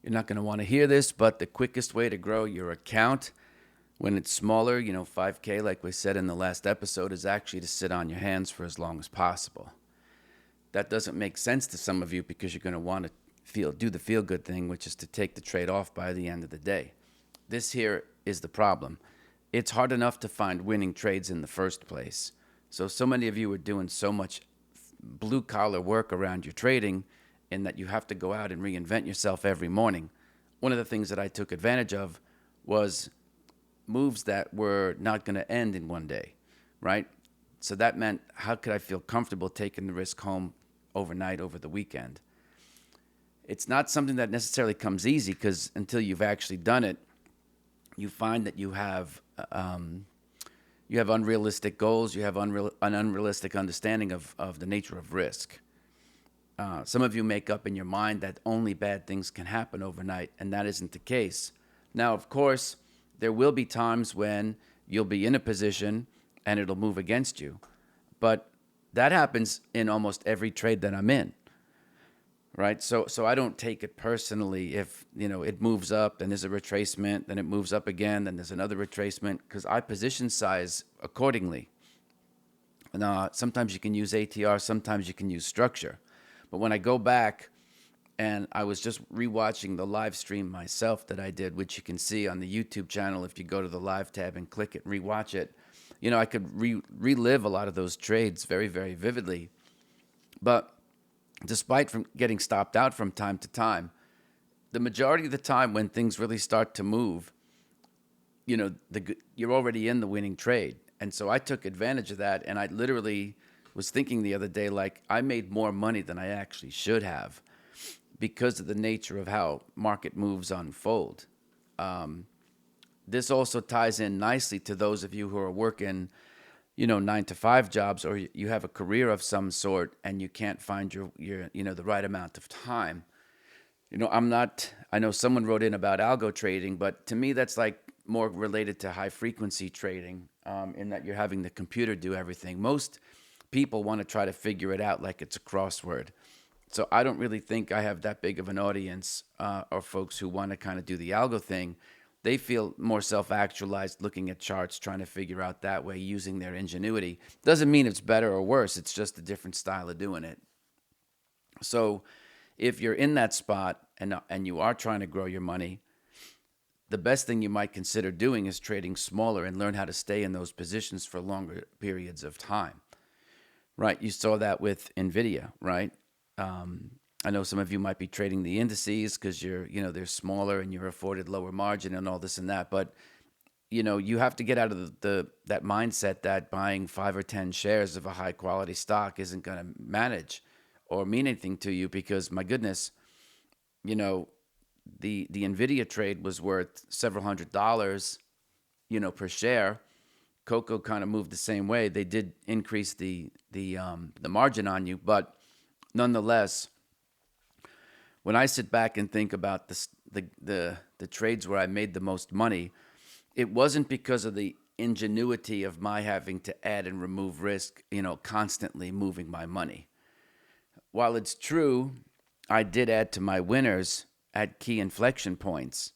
You're not going to want to hear this, but the quickest way to grow your account when it's smaller, 5K, like we said in the last episode, is actually to sit on your hands for as long as possible. That doesn't make sense to some of you because you're going to want to do the feel good thing, which is to take the trade off by the end of the day. This here is the problem. It's hard enough to find winning trades in the first place. So many of you are doing so much blue collar work around your trading in that you have to go out and reinvent yourself every morning. One of the things that I took advantage of was moves that were not going to end in one day, right? So that meant, how could I feel comfortable taking the risk home overnight over the weekend? It's not something that necessarily comes easy, because until you've actually done it, you find that you have unrealistic goals, you have an unrealistic understanding of the nature of risk. Some of you make up in your mind that only bad things can happen overnight, and that isn't the case. Now, of course, there will be times when you'll be in a position and it'll move against you. But that happens in almost every trade that I'm in, right? So I don't take it personally if, it moves up, then there's a retracement, then it moves up again, then there's another retracement, because I position size accordingly. Now, sometimes you can use ATR, sometimes you can use structure. But when I go back, and I was just rewatching the live stream myself that I did, which you can see on the YouTube channel if you go to the live tab and click it and rewatch it. I could relive a lot of those trades very, very vividly. But despite from getting stopped out from time to time, the majority of the time when things really start to move, you're already in the winning trade. And so I took advantage of that, and I literally was thinking the other day, like, I made more money than I actually should have because of the nature of how market moves unfold. This also ties in nicely to those of you who are working, 9 to 5 jobs, or you have a career of some sort and you can't find your the right amount of time. I know someone wrote in about algo trading, but to me, that's like more related to high frequency trading, in that you're having the computer do everything. Most people want to try to figure it out like it's a crossword. So I don't really think I have that big of an audience, or folks who want to kind of do the algo thing. They feel more self-actualized looking at charts, trying to figure out that way using their ingenuity. Doesn't mean it's better or worse. It's just a different style of doing it. So if you're in that spot and you are trying to grow your money, the best thing you might consider doing is trading smaller and learn how to stay in those positions for longer periods of time. Right? You saw that with NVIDIA, right? I know some of you might be trading the indices because they're smaller and you're afforded lower margin and all this and that. But, you have to get out of that mindset that buying 5 or 10 shares of a high quality stock isn't going to manage or mean anything to you, because, my goodness, you know, the NVIDIA trade was worth several $100s, per share. Coco kind of moved the same way. They did increase the margin on you, but nonetheless, when I sit back and think about the trades where I made the most money, it wasn't because of the ingenuity of my having to add and remove risk, constantly moving my money. While it's true, I did add to my winners at key inflection points.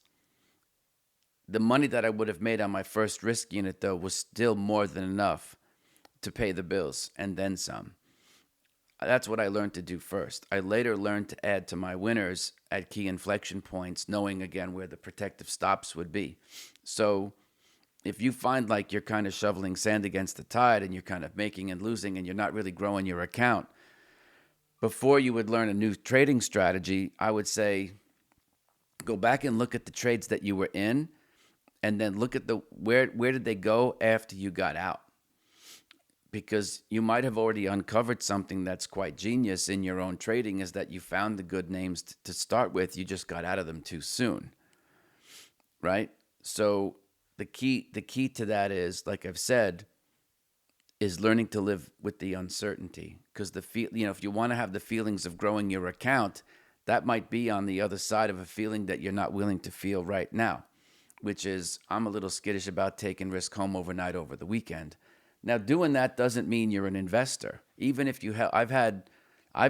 The money that I would have made on my first risk unit, though, was still more than enough to pay the bills and then some. That's what I learned to do first. I later learned to add to my winners at key inflection points, knowing again where the protective stops would be. So if you find like you're kind of shoveling sand against the tide and you're kind of making and losing and you're not really growing your account, before you would learn a new trading strategy, I would say go back and look at the trades that you were in, and then look at where did they go after you got out. Because you might have already uncovered something that's quite genius in your own trading, is that you found the good names to start with. You just got out of them too soon, right? So the key to that is, like I've said, is learning to live with the uncertainty. Because if you want to have the feelings of growing your account, that might be on the other side of a feeling that you're not willing to feel right now, which is, I'm a little skittish about taking risk home overnight over the weekend. Now, doing that doesn't mean you're an investor. Even if you I've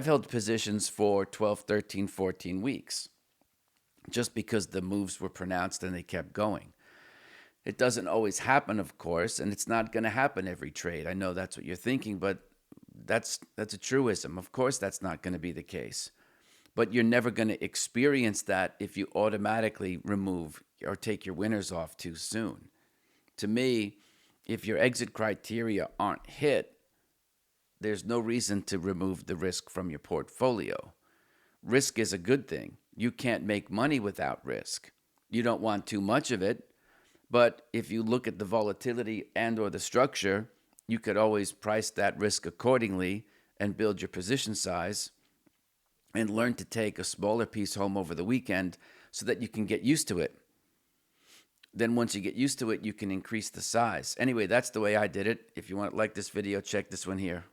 held positions for 12, 13, 14 weeks. just because the moves were pronounced and they kept going. It doesn't always happen, of course, and it's not going to happen every trade. I know that's what you're thinking, but that's a truism. Of course, that's not going to be the case. But you're never going to experience that if you automatically remove or take your winners off too soon. To me, if your exit criteria aren't hit, there's no reason to remove the risk from your portfolio. Risk is a good thing. You can't make money without risk. You don't want too much of it, but if you look at the volatility and or the structure, you could always price that risk accordingly and build your position size and learn to take a smaller piece home over the weekend so that you can get used to it. Then once you get used to it, you can increase the size. Anyway, that's the way I did it. If you want to like this video, check this one here.